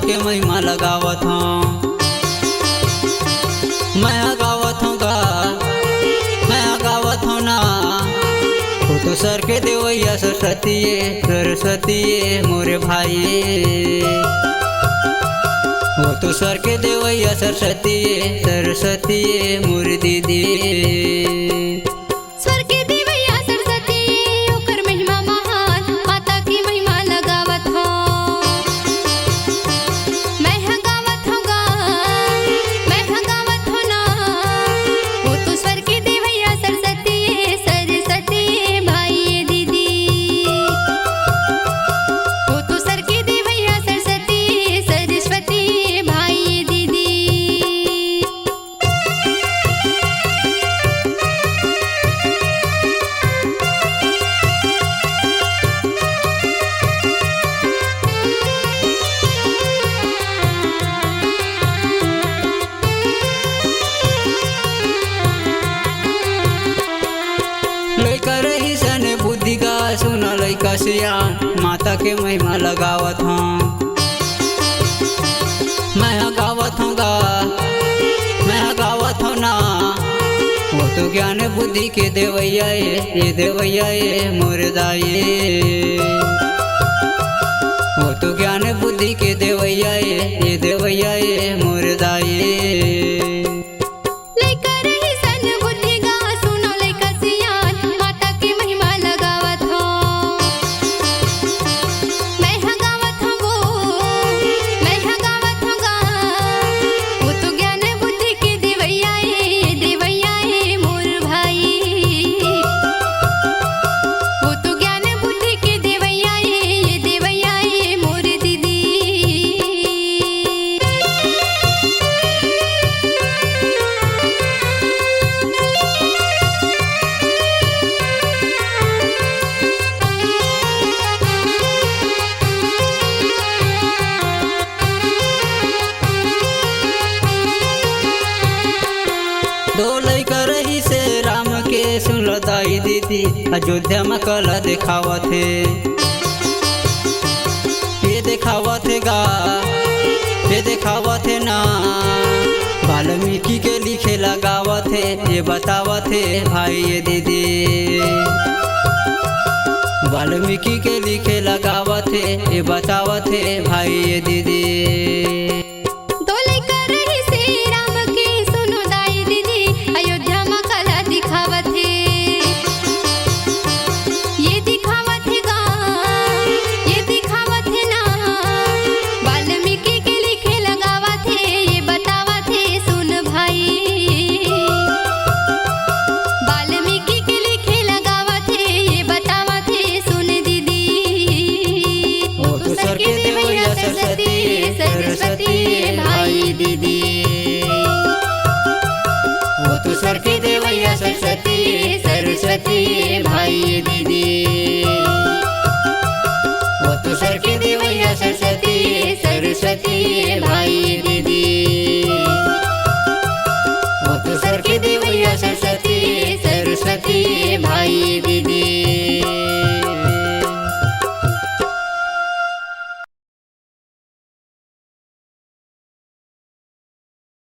के महिमा लगावत हूँ। मैं गावत हूँ गा, मैं गावत हूँ ना। वो तो सर के देवैया सरस्वती सरस्वती मोरे भाई। वो तो सर के देवैया सरस्वती सरस्वती मोर दीदी। स्वर के देवैया सरस्वती ओकर महिमा महान, माता की महिमा लगावत हो। मैं गावत हो गा, मैं गावत हो ना। वो तो स्वर के देवैया सरस्वती सरस्वती भाई दीदी। वो तो सर के देवैया सरस्वती सरस्वती भाई दीदी। लइका रही सन बुद्धि का सुन लइका सियान, माता के महिमा लगावत हूँ। मैं गावत हूँ गा, मैं गावत हूँ ना। वो तो ज्ञान बुद्धि के देवैया ये देवैया ये मोर दाई। वो तो ज्ञान बुद्धि के देवैया ये देवैया ये मोर दाई। लइका रही सन बुद्धि गा सुनो लइका सियान, माता की महिमा लगावत हो। मैं गावत हो गो, मैं गावत हो गा। वो तो ज्ञान बुद्धि के देवैया ये मोर भाई। वो तो ज्ञान बुद्धि के देवैया ये मोर दीदी। दो लइका रही से राम के सुन दाई दीदी। अयोध्या में कला दिखावत है, ये दिखावत है गा, ये दिखावत है ना। वाल्मीकि के लिखे लगावत है, ये बतावत है भाई ये दीदी। वाल्मीकि के लिखे लगावत है, ये बतावत है भाई ये दीदी। दो लइका रही से राम के सुनो दाई दीदी। अयोध्या में कला दिखावत है, ये दिखावत है गा, ये दिखावत है ना। वाल्मीकि के लिखे लगावत है, ये बतावत है सुन भाई। वाल्मीकि के लिखे लगावत है, ये बतावत है सुन दीदी। वो तो सर के देवैया सरस्वती सरस्वती भाई दीदी। वो तो सर के देवैया सरस्वती सरस्वती भाई दीदी। वो तो सर के देवैया सरस्वती सरस्वती भाई दीदी। वो तो सर के देवैया सरस्वती